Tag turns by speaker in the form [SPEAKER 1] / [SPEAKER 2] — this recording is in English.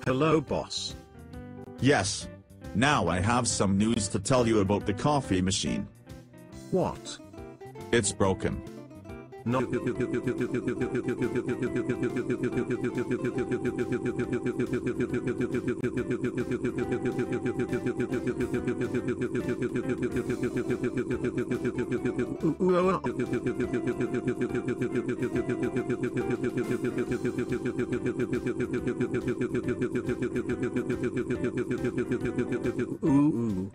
[SPEAKER 1] Hello, boss.
[SPEAKER 2] Yes. Now I have some news to tell you about the coffee machine.
[SPEAKER 1] What?
[SPEAKER 2] It's broken.
[SPEAKER 1] No. Ooh.